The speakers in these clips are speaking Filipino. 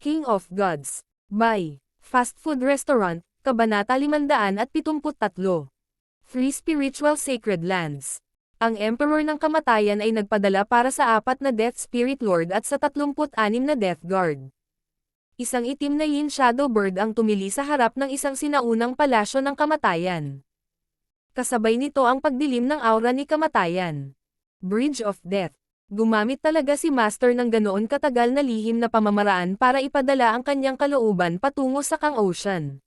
King of Gods. By Fast Food Restaurant, Kabanata 573. Free Spiritual Sacred Lands. Ang Emperor ng Kamatayan ay nagpadala para sa 4 na Death Spirit Lord at sa 36 na Death Guard. Isang itim na Yin Shadow Bird ang tumili sa harap ng isang sinaunang palasyo ng kamatayan. Kasabay nito ang pagdilim ng aura ni Kamatayan. Bridge of Death. Gumamit talaga si Master ng ganoon katagal na lihim na pamamaraan para ipadala ang kanyang kalooban patungo sa Kang Ocean.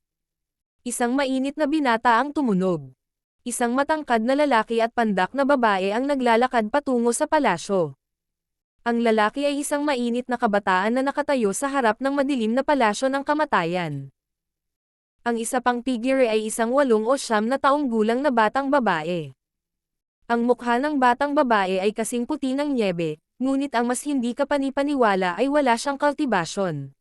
Isang mainit na binata ang tumunog. Isang matangkad na lalaki at pandak na babae ang naglalakad patungo sa palasyo. Ang lalaki ay isang mainit na kabataan na nakatayo sa harap ng madilim na palasyo ng kamatayan. Ang isa pang figure ay isang 8 o 9 na taong gulang na batang babae. Ang mukha ng batang babae ay kasing puti ng nyebe, ngunit ang mas hindi kapanipaniwala ay wala siyang kultibasyon.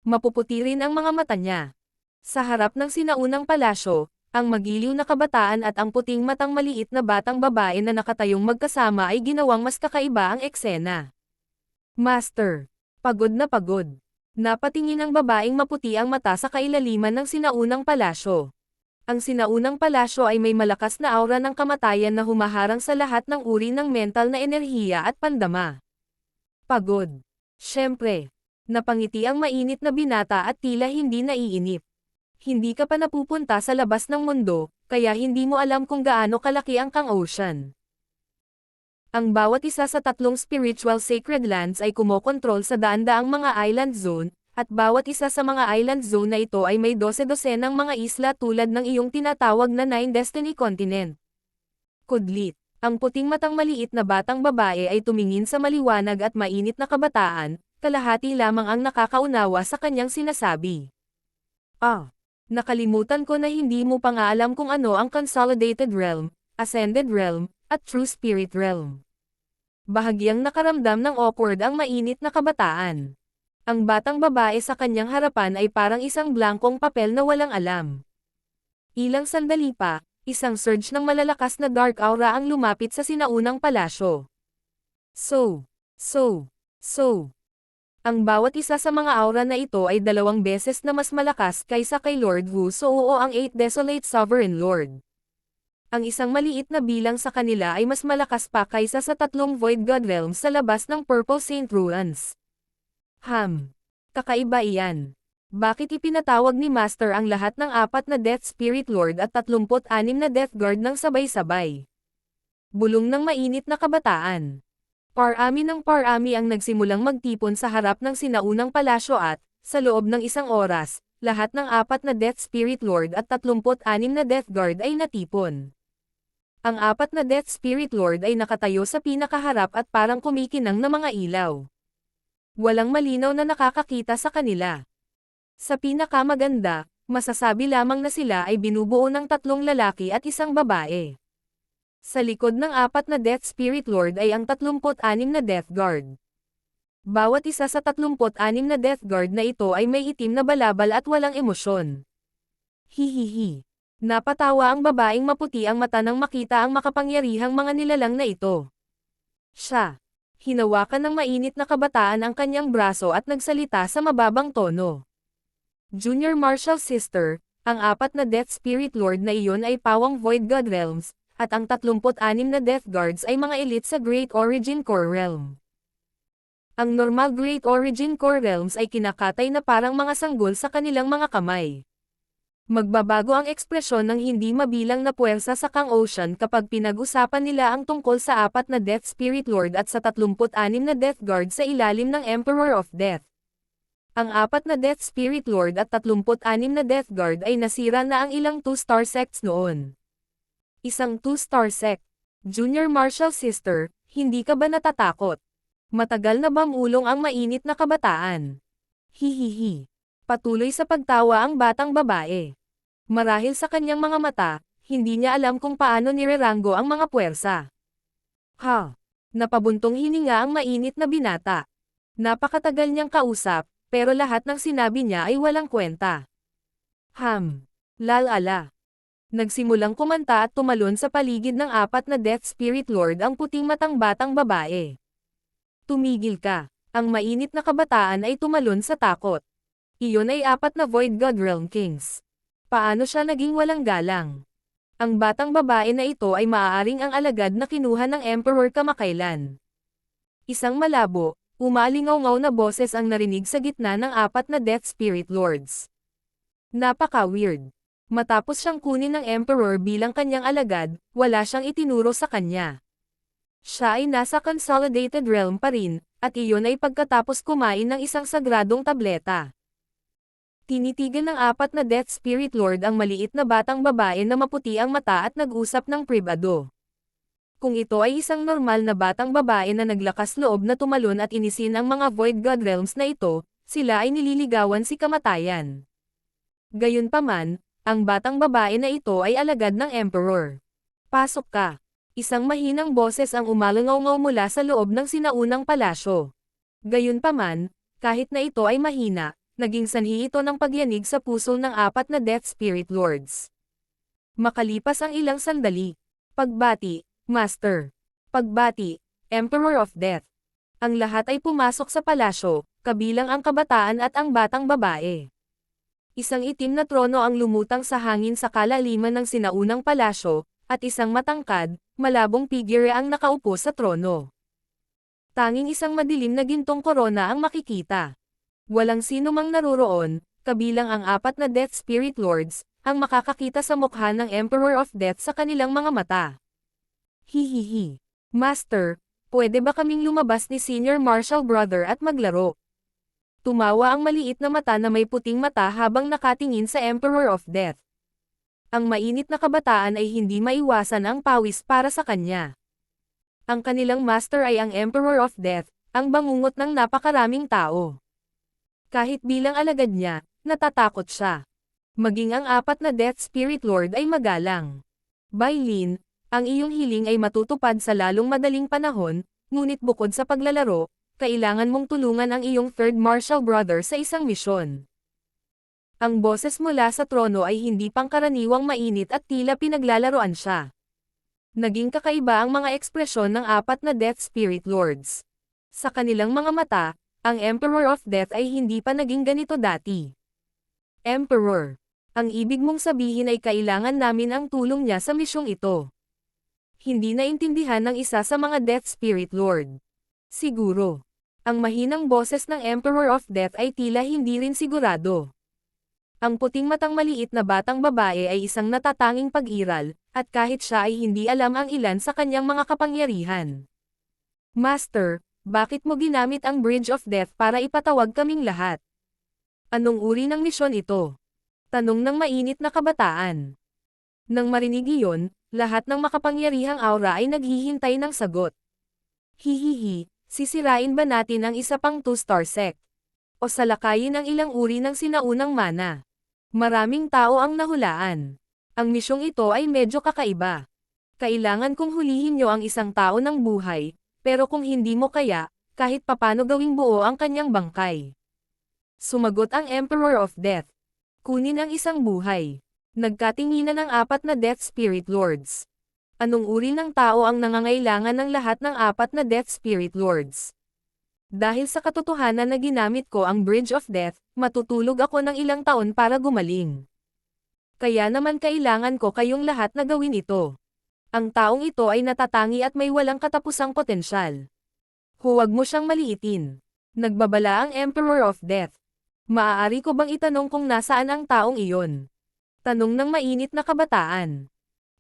Mapuputi rin ang mga mata niya. Sa harap ng sinaunang palasyo, ang magiliw na kabataan at ang puting matang maliit na batang babae na nakatayong magkasama ay ginawang mas kakaiba ang eksena. Master. Pagod na pagod. Napatingin ang babaeng maputi ang mata sa kailaliman ng sinaunang palasyo. Ang sinaunang palasyo ay may malakas na aura ng kamatayan na humaharang sa lahat ng uri ng mental na enerhiya at pandama. Pagod. Siyempre. Napangiti ang mainit na binata at tila hindi naiinip. Hindi ka pa napupunta sa labas ng mundo, kaya hindi mo alam kung gaano kalaki ang Kang Ocean. Ang bawat isa sa 3 spiritual sacred lands ay kumokontrol sa daan-daang mga island zone, at bawat isa sa mga island zone na ito ay may 12-dosenang mga isla tulad ng iyong tinatawag na 9 Destiny Continent. Kudlit. Ang puting matang maliit na batang babae ay tumingin sa maliwanag at mainit na kabataan, kalahati lamang ang nakakaunawa sa kanyang sinasabi. Nakalimutan ko na hindi mo pa nga alam kung ano ang Consolidated Realm, Ascended Realm, at True Spirit Realm. Bahagyang nakaramdam ng awkward ang mainit na kabataan. Ang batang babae sa kanyang harapan ay parang isang blankong papel na walang alam. Ilang sandali pa, isang surge ng malalakas na dark aura ang lumapit sa sinaunang palasyo. So. Ang bawat isa sa mga aura na ito ay 2 beses na mas malakas kaysa kay Lord Wu So o ang 8 Desolate Sovereign Lord. Ang isang maliit na bilang sa kanila ay mas malakas pa kaysa sa 3 Void God Realms sa labas ng Purple Saint Ruins. Kakaiba iyan. Bakit ipinatawag ni Master ang lahat ng 4 na Death Spirit Lord at 36 na Death Guard ng sabay-sabay? Bulong ng mainit na kabataan. Parami ang nagsimulang magtipon sa harap ng sinaunang palasyo at, sa loob ng isang oras, lahat ng 4 na Death Spirit Lord at 36 na Death Guard ay natipon. Ang 4 na Death Spirit Lord ay nakatayo sa pinakaharap at parang kumikinang na mga ilaw. Walang malinaw na nakakakita sa kanila. Sa pinakamaganda, masasabi lamang na sila ay binubuo ng 3 lalaki at isang babae. Sa likod ng 4 na Death Spirit Lord ay ang 36 na Death Guard. Bawat isa sa 36 na Death Guard na ito ay may itim na balabal at walang emosyon. Hihihi. Napatawa ang babaeng maputi ang mata nang makita ang makapangyarihang mga nilalang na ito. Siya. Hinawakan ng mainit na kabataan ang kanyang braso at nagsalita sa mababang tono. Junior Martial Sister, ang 4 na Death Spirit Lord na iyon ay pawang Void God Realms, at ang 36 na Death Guards ay mga elite sa Great Origin Core Realm. Ang normal Great Origin Core Realms ay kinakatay na parang mga sanggol sa kanilang mga kamay. Magbabago ang ekspresyon ng hindi mabilang na puwersa sa Kang Ocean kapag pinag-usapan nila ang tungkol sa 4 na Death Spirit Lord at sa 36 na Death Guard sa ilalim ng Emperor of Death. Ang 4 na Death Spirit Lord at 36 na Death Guard ay nasira na ang ilang 2-star sects noon. Isang 2-star sect. Junior Martial Sister, hindi ka ba natatakot? Matagal na bang ulong ang mainit na kabataan? Hihihi. Patuloy sa pagtawa ang batang babae. Marahil sa kanyang mga mata, hindi niya alam kung paano nireranggo ang mga puwersa. Napabuntong hininga ang mainit na binata. Napakatagal niyang kausap, pero lahat ng sinabi niya ay walang kwenta. Lalala. Nagsimulang kumanta at tumalon sa paligid ng 4 na Death Spirit Lord ang puting matang batang babae. Tumigil ka. Ang mainit na kabataan ay tumalon sa takot. Iyon ay 4 na Void God Realm Kings. Paano siya naging walang galang? Ang batang babae na ito ay maaaring ang alagad na kinuha ng Emperor kamakailan. Isang malabo, umalingaw-ngaw na boses ang narinig sa gitna ng 4 na Death Spirit Lords. Napaka-weird. Matapos siyang kunin ng Emperor bilang kanyang alagad, wala siyang itinuro sa kanya. Siya ay nasa Consolidated Realm pa rin, at iyon ay pagkatapos kumain ng isang sagradong tableta. Tinitigan ng 4 na Death Spirit Lord ang maliit na batang babae na maputi ang mata at nag-usap ng pribado. Kung ito ay isang normal na batang babae na naglakas loob na tumalon at inisin ang mga Void God Realms na ito, sila ay nililigawan si kamatayan. Gayunpaman, ang batang babae na ito ay alagad ng Emperor. Pasok ka. Isang mahinang boses ang umalangaw-ngaw mula sa loob ng sinaunang palasyo. Gayunpaman, kahit na ito ay mahina, naging sanhi ito ng pagyanig sa puso ng 4 na Death Spirit Lords. Makalipas ang ilang sandali. Pagbati, Master. Pagbati, Emperor of Death. Ang lahat ay pumasok sa palasyo, kabilang ang kabataan at ang batang babae. Isang itim na trono ang lumutang sa hangin sa kalaliman ng sinaunang palasyo, at isang matangkad, malabong figure ang nakaupo sa trono. Tanging isang madilim na gintong korona ang makikita. Walang sino mang naroroon, kabilang ang 4 na Death Spirit Lords, ang makakakita sa mukha ng Emperor of Death sa kanilang mga mata. Hihihi. Master, pwede ba kaming lumabas ni Senior Marshal Brother at maglaro? Tumawa ang maliit na mata na may puting mata habang nakatingin sa Emperor of Death. Ang mainit na kabataan ay hindi maiwasan ang pawis para sa kanya. Ang kanilang master ay ang Emperor of Death, ang bangungot ng napakaraming tao. Kahit bilang alagad niya, natatakot siya. Maging ang 4 na Death Spirit Lord ay magalang. Bailin, ang iyong hiling ay matutupad sa lalong madaling panahon, ngunit bukod sa paglalaro, kailangan mong tulungan ang iyong third martial brother sa isang misyon. Ang boses mula sa trono ay hindi pangkaraniwang mainit at tila pinaglalaroan siya. Naging kakaiba ang mga ekspresyon ng 4 na Death Spirit Lords. Sa kanilang mga mata, ang Emperor of Death ay hindi pa naging ganito dati. Emperor, ang ibig mong sabihin ay kailangan namin ang tulong niya sa misyong ito. Hindi naintindihan ng isa sa mga Death Spirit Lord. Siguro. Ang mahinang boses ng Emperor of Death ay tila hindi rin sigurado. Ang puting matang maliit na batang babae ay isang natatanging pag-iral, at kahit siya ay hindi alam ang ilan sa kanyang mga kapangyarihan. Master, bakit mo ginamit ang Bridge of Death para ipatawag kaming lahat? Anong uri ng misyon ito? Tanong ng mainit na kabataan. Nang marinig iyon, lahat ng makapangyarihang aura ay naghihintay ng sagot. Hihihi, sisirain ba natin ang isa pang 2-star sect? O salakayin ang ilang uri ng sinaunang mana? Maraming tao ang nahulaan. Ang misyong ito ay medyo kakaiba. Kailangan kong hulihin niyo ang isang tao ng buhay, pero kung hindi mo kaya, kahit papano gawing buo ang kanyang bangkay. Sumagot ang Emperor of Death. Kunin ang isang buhay. Nagkatinginan ang 4 na Death Spirit Lords. Anong uri ng tao ang nangangailangan ng lahat ng 4 na Death Spirit Lords? Dahil sa katotohanan na ginamit ko ang Bridge of Death, matutulog ako ng ilang taon para gumaling. Kaya naman kailangan ko kayong lahat na gawin ito. Ang taong ito ay natatangi at may walang katapusang potensyal. Huwag mo siyang maliitin. Nagbabala ang Emperor of Death. Maaari ko bang itanong kung nasaan ang taong iyon? Tanong ng mainit na kabataan.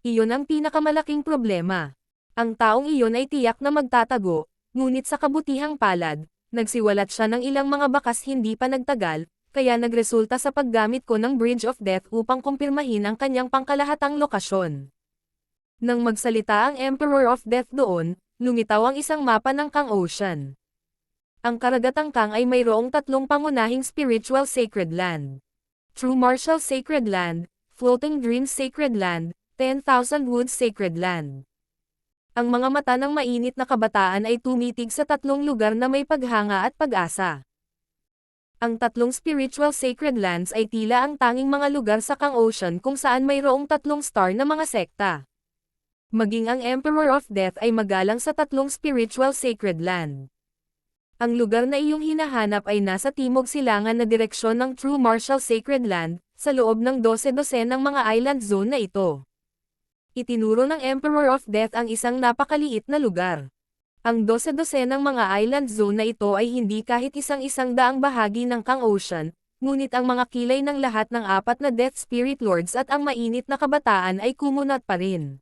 Iyon ang pinakamalaking problema. Ang taong iyon ay tiyak na magtatago, ngunit sa kabutihang palad, nagsiwalat siya ng ilang mga bakas hindi pa nagtagal, kaya nagresulta sa paggamit ko ng Bridge of Death upang kumpirmahin ang kanyang pangkalahatang lokasyon. Nang magsalita ang Emperor of Death doon, lumitaw ang isang mapa ng Kang Ocean. Ang karagatang Kang ay mayroong 3 pangunahing spiritual sacred land. True Martial Sacred Land, Floating Dreams Sacred Land, 10,000 Woods Sacred Land. Ang mga mata ng mainit na kabataan ay tumitig sa 3 lugar na may paghanga at pag-asa. Ang 3 spiritual sacred lands ay tila ang tanging mga lugar sa Kang Ocean kung saan mayroong 3 star na mga sekta. Maging ang Emperor of Death ay magalang sa 3 spiritual sacred land. Ang lugar na iyong hinahanap ay nasa timog silangan na direksyon ng True Martial Sacred Land, sa loob ng 12 ng mga island zone na ito. Itinuro ng Emperor of Death ang isang napakaliit na lugar. Ang 12 ng mga island zone na ito ay hindi kahit isang daang bahagi ng Kang Ocean, ngunit ang mga kilay ng lahat ng 4 na Death Spirit Lords at ang mainit na kabataan ay kumunat pa rin.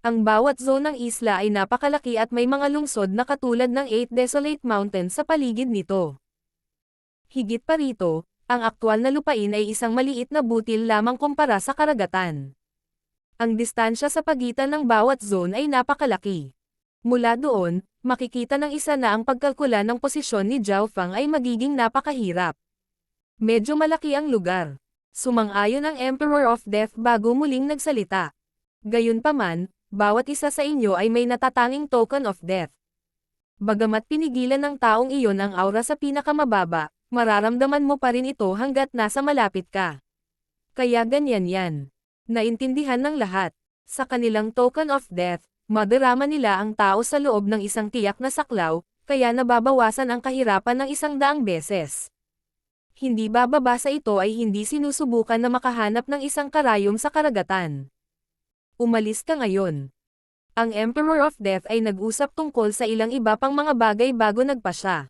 Ang bawat zone ng isla ay napakalaki at may mga lungsod na katulad ng 8 Desolate Mountains sa paligid nito. Higit pa rito, ang aktwal na lupain ay isang maliit na butil lamang kumpara sa karagatan. Ang distansya sa pagitan ng bawat zone ay napakalaki. Mula doon, makikita ng isa na ang pagkalkula ng posisyon ni Zhao Fang ay magiging napakahirap. Medyo malaki ang lugar. Sumang-ayon ang Emperor of Death bago muling nagsalita. Gayunpaman, bawat isa sa inyo ay may natatanging token of death. Bagamat pinigilan ng taong iyon ang aura sa pinakamababa, mararamdaman mo pa rin ito hanggat nasa malapit ka. Kaya ganyan yan. Naintindihan ng lahat. Sa kanilang token of death, madarama nila ang tao sa loob ng isang tiyak na saklaw, kaya nababawasan ang kahirapan ng 100 beses. Hindi bababa sa ito ay hindi sinusubukan na makahanap ng isang karayom sa karagatan. Umalis ka ngayon. Ang Emperor of Death ay nag-usap tungkol sa ilang iba pang mga bagay bago nagpa siya.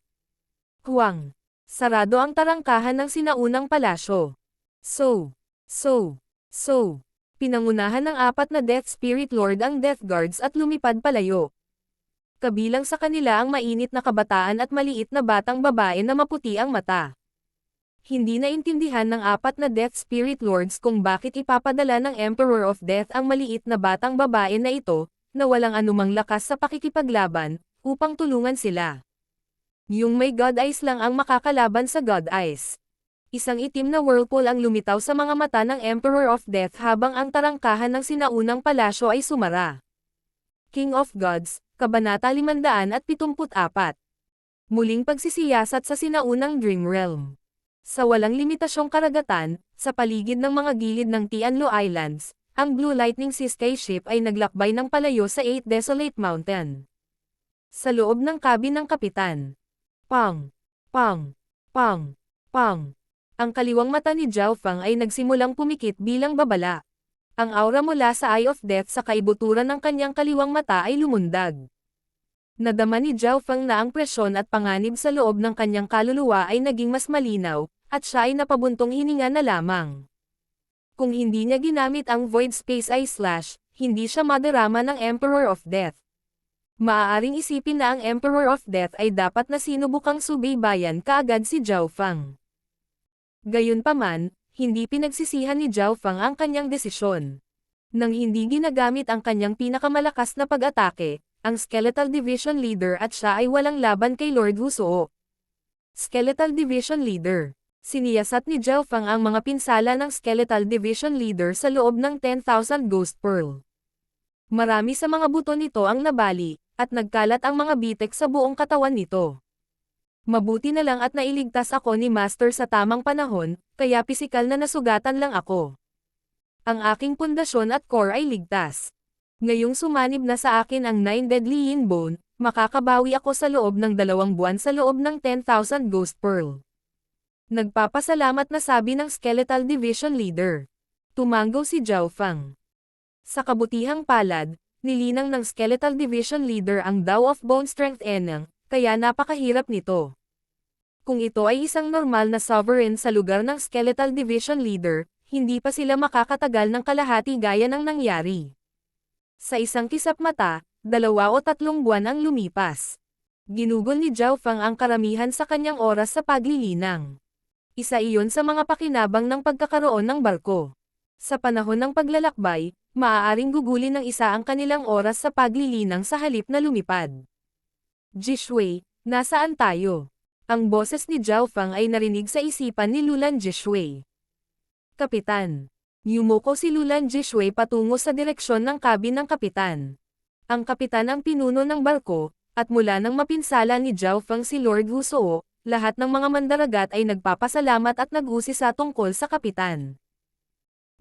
Huwag. Sarado ang tarangkahan ng sinaunang palasyo. Pinangunahan ng 4 na Death Spirit Lord ang Death Guards at lumipad palayo. Kabilang sa kanila ang mainit na kabataan at maliit na batang babae na maputi ang mata. Hindi naintindihan ng 4 na Death Spirit Lords kung bakit ipapadala ng Emperor of Death ang maliit na batang babae na ito, na walang anumang lakas sa pakikipaglaban, upang tulungan sila. Yung may God Eyes lang ang makakalaban sa God Eyes. Isang itim na whirlpool ang lumitaw sa mga mata ng Emperor of Death habang ang tarangkahan ng sinaunang palasyo ay sumara. King of Gods, Kabanata 574. Muling pagsisiyasat sa sinaunang Dream Realm. Sa walang limitasyong karagatan, sa paligid ng mga gilid ng Tianlo Islands, ang Blue Lightning Sky Ship ay naglakbay ng palayo sa 8 Desolate Mountain. Sa loob ng cabin ng kapitan. Pang! Pang! Pang! Pang! Ang kaliwang mata ni Zhao Fang ay nagsimulang pumikit bilang babala. Ang aura mula sa Eye of Death sa kaibuturan ng kanyang kaliwang mata ay lumundag. Nadama ni Zhao Fang na ang presyon at panganib sa loob ng kanyang kaluluwa ay naging mas malinaw, at siya ay napabuntong hininga na lamang. Kung hindi niya ginamit ang Void Space Eye Slash, hindi siya madarama ng Emperor of Death. Maaaring isipin na ang Emperor of Death ay dapat na sinubukang subaybayan kaagad si Zhao Fang. Gayunpaman, hindi pinagsisihan ni Zhao Fang ang kanyang desisyon. Nang hindi ginagamit ang kanyang pinakamalakas na pag-atake, ang Skeletal Division Leader at siya ay walang laban kay Lord Husuo. Skeletal Division Leader. Siniyasat ni Zhao Fang ang mga pinsala ng Skeletal Division Leader sa loob ng 10,000 Ghost Pearl. Marami sa mga buto nito ang nabali, at nagkalat ang mga bitek sa buong katawan nito. Mabuti na lang at nailigtas ako ni Master sa tamang panahon, kaya pisikal na nasugatan lang ako. Ang aking pundasyon at core ay ligtas. Ngayong sumanib na sa akin ang 9 Deadly Yin Bone, makakabawi ako sa loob ng 2 buwan sa loob ng 10,000 Ghost Pearl. Nagpapasalamat na sabi ng Skeletal Division Leader. Tumanggaw si Zhao Fang. Sa kabutihang palad, nilinang ng Skeletal Division Leader ang Dao of Bone Strength Enang, kaya napakahirap nito. Kung ito ay isang normal na sovereign sa lugar ng Skeletal Division Leader, hindi pa sila makakatagal ng kalahati gaya ng nangyari. Sa isang kisap mata, 2 o 3 buwan ang lumipas. Ginugol ni Zhao Fang ang karamihan sa kanyang oras sa paglilinang. Isa iyon sa mga pakinabang ng pagkakaroon ng barko. Sa panahon ng paglalakbay, maaaring gugulin ng isa ang kanilang oras sa paglilinang sa halip na lumipad. Jishui, nasaan tayo? Ang boses ni Zhao Fang ay narinig sa isipan ni Lulan Jishui. Kapitan. Yumuko si Lulan Jishui patungo sa direksyon ng cabin ng kapitan. Ang kapitan ang pinuno ng barko, at mula nang mapinsala ni Zhao Fang si Lord Husuo, lahat ng mga mandaragat ay nagpapasalamat at nag-usisa tungkol sa kapitan.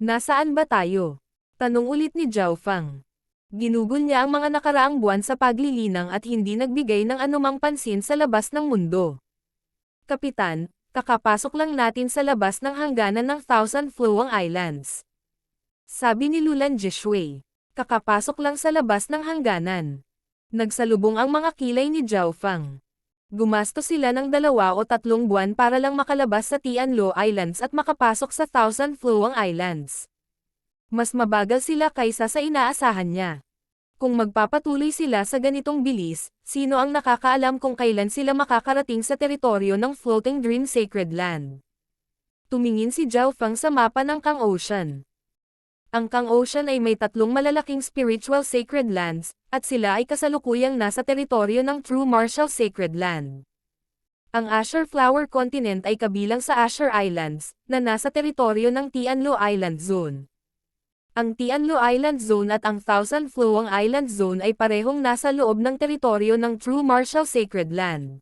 Nasaan ba tayo? Tanong ulit ni Zhao Fang. Ginugol niya ang mga nakaraang buwan sa paglilinang at hindi nagbigay ng anumang pansin sa labas ng mundo. Kapitan, kakapasok lang natin sa labas ng hangganan ng Thousand Flowing Islands. Sabi ni Lulan Jishui. Kakapasok lang sa labas ng hangganan. Nagsalubong ang mga kilay ni Zhao Fang. Gumastos sila ng 2 o 3 buwan para lang makalabas sa Tianluo Islands at makapasok sa Thousand Flowing Islands. Mas mabagal sila kaysa sa inaasahan niya. Kung magpapatuloy sila sa ganitong bilis, sino ang nakakaalam kung kailan sila makakarating sa teritoryo ng Floating Dream Sacred Land? Tumingin si Zhao Fang sa mapa ng Kang Ocean. Ang Kang Ocean ay may 3 malalaking spiritual sacred lands, at sila ay kasalukuyang nasa teritoryo ng True Martial Sacred Land. Ang Azure Flower Continent ay kabilang sa Azure Islands, na nasa teritoryo ng Tianluo Island Zone. Ang Tianluo Island Zone at ang Thousand Flowing Island Zone ay parehong nasa loob ng teritoryo ng True Martial Sacred Land.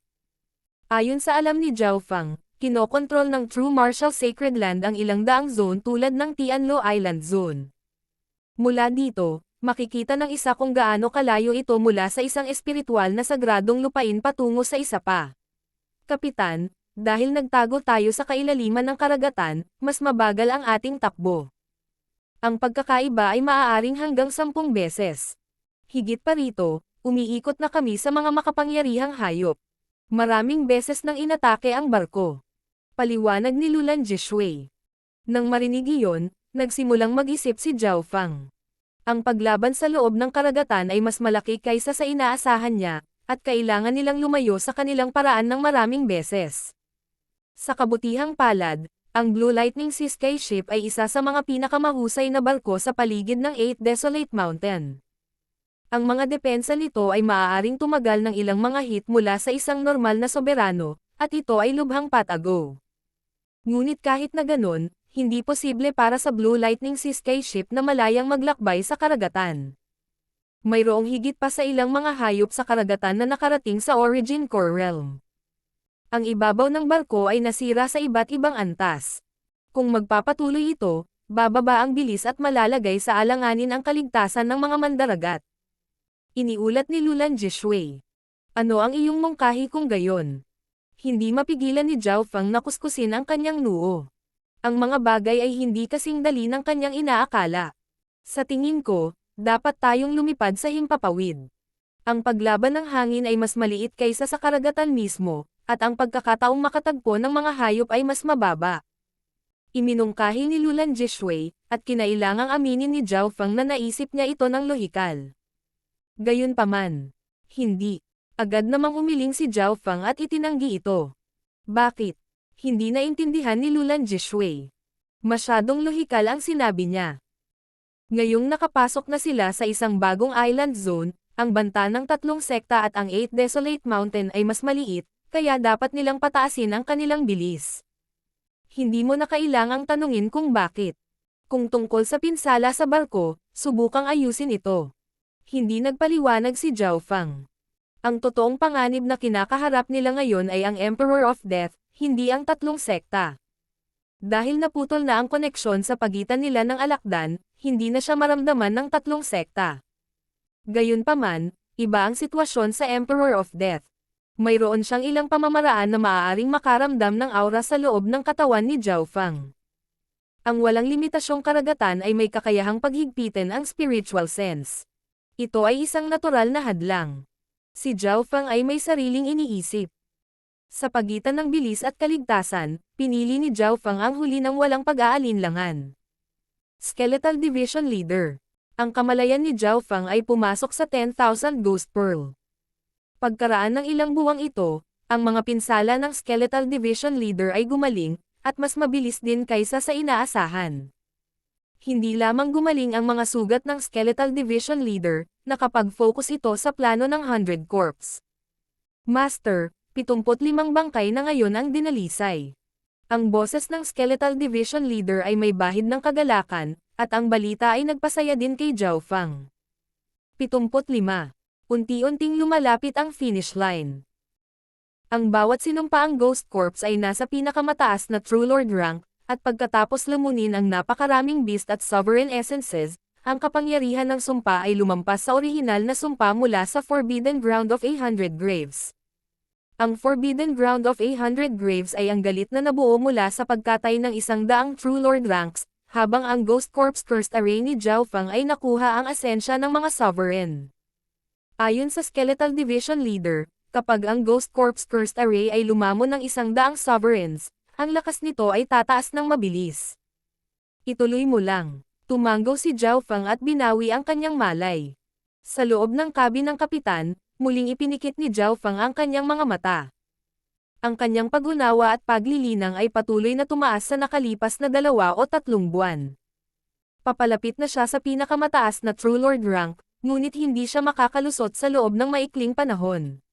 Ayon sa alam ni Zhao Fang, kinokontrol ng True Martial Sacred Land ang ilang daang zone tulad ng Tianluo Island Zone. Mula dito, makikita ng isa kung gaano kalayo ito mula sa isang espiritual na sagradong lupain patungo sa isa pa. Kapitan, dahil nagtago tayo sa kailaliman ng karagatan, mas mabagal ang ating takbo. Ang pagkakaiba ay maaaring hanggang 10 beses. Higit pa rito, umiikot na kami sa mga makapangyarihang hayop. Maraming beses nang inatake ang barko. Paliwanag ni Lulan Jishui. Nang marinig iyon, nagsimulang mag-isip si Zhao Fang. Ang paglaban sa loob ng karagatan ay mas malaki kaysa sa inaasahan niya, at kailangan nilang lumayo sa kanilang paraan ng maraming beses. Sa kabutihang palad, ang Blue Lightning Sea Sky Ship ay isa sa mga pinakamahusay na barko sa paligid ng 8 Desolate Mountain. Ang mga depensa nito ay maaaring tumagal ng ilang mga hit mula sa isang normal na soberano, at ito ay lubhang patago. Ngunit kahit na ganon, hindi posible para sa Blue Lightning Sea Sky Ship na malayang maglakbay sa karagatan. Mayroong higit pa sa ilang mga hayop sa karagatan na nakarating sa Origin Core Realm. Ang ibabaw ng barko ay nasira sa iba't ibang antas. Kung magpapatuloy ito, bababa ang bilis at malalagay sa alanganin ang kaligtasan ng mga mandaragat. Iniulat ni Lulan Jishui. Ano ang iyong mungkahi kung gayon? Hindi mapigilan ni Zhao Fang na kuskusin ang kanyang noo. Ang mga bagay ay hindi kasing dali ng kanyang inaakala. Sa tingin ko, dapat tayong lumipad sa himpapawid. Ang paglaban ng hangin ay mas maliit kaysa sa karagatan mismo, at ang pagkakataong makatagpo ng mga hayop ay mas mababa. Iminungkahi ni Lulan Jishui, at kinailangang aminin ni Zhao Fang na naisip niya ito ng lohikal. Gayunpaman, hindi. Agad namang umiling si Zhao Fang at itinanggi ito. Bakit? Hindi naintindihan ni Lulan Jishui. Masyadong lohikal ang sinabi niya. Ngayong nakapasok na sila sa isang bagong island zone, ang banta ng 3 sekta at ang 8 Desolate Mountain ay mas maliit, kaya dapat nilang pataasin ang kanilang bilis. Hindi mo na kailangang tanungin kung bakit. Kung tungkol sa pinsala sa barko, subukang ayusin ito. Hindi nagpaliwanag si Zhao Fang. Ang totoong panganib na kinakaharap nila ngayon ay ang Emperor of Death, hindi ang 3 sekta. Dahil naputol na ang koneksyon sa pagitan nila ng alakdan, hindi na siya maramdaman ng 3 sekta. Gayunpaman, iba ang sitwasyon sa Emperor of Death. Mayroon siyang ilang pamamaraan na maaaring makaramdam ng aura sa loob ng katawan ni Zhao Fang. Ang walang limitasyong karagatan ay may kakayahang paghigpitin ang spiritual sense. Ito ay isang natural na hadlang. Si Zhao Fang ay may sariling iniisip. Sa pagitan ng bilis at kaligtasan, pinili ni Zhao Fang ang huli ng walang pag-aalinlangan. Skeletal Division Leader. Ang kamalayan ni Zhao Fang ay pumasok sa 10,000 Ghost Pearl. Pagkaraan ng ilang buwang ito, ang mga pinsala ng Skeletal Division Leader ay gumaling, at mas mabilis din kaysa sa inaasahan. Hindi lamang gumaling ang mga sugat ng Skeletal Division Leader, nakapag-focus ito sa plano ng 100 Corps. Master, 75 bangkay na ngayon ang dinalisay. Ang boses ng Skeletal Division Leader ay may bahid ng kagalakan, at ang balita ay nagpasaya din kay Zhao Fang. 75. Unti-unting lumalapit ang finish line. Ang bawat sinumpaang Ghost Corps ay nasa pinakamataas na True Lord rank, at pagkatapos lumunin ang napakaraming beast at sovereign essences, ang kapangyarihan ng sumpa ay lumampas sa orihinal na sumpa mula sa Forbidden Ground of 800 Graves. Ang Forbidden Ground of 800 Graves ay ang galit na nabuo mula sa pagkatay ng 100 True Lord ranks, habang ang Ghost Corps Cursed Array ni Zhao Feng ay nakuha ang asensya ng mga Sovereign. Ayon sa Skeletal Division Leader, kapag ang Ghost Corps Cursed Array ay lumamon ng 100 Sovereigns, ang lakas nito ay tataas ng mabilis. Ituloy mo lang. Tumanggaw si Zhao Feng at binawi ang kanyang malay. Sa loob ng cabin ng kapitan, muling ipinikit ni Zhao Feng ang kanyang mga mata. Ang kanyang pag-unawa at paglilinang ay patuloy na tumaas sa nakalipas na 2 o 3 buwan. Papalapit na siya sa pinakamataas na True Lord rank, ngunit hindi siya makakalusot sa loob ng maikling panahon.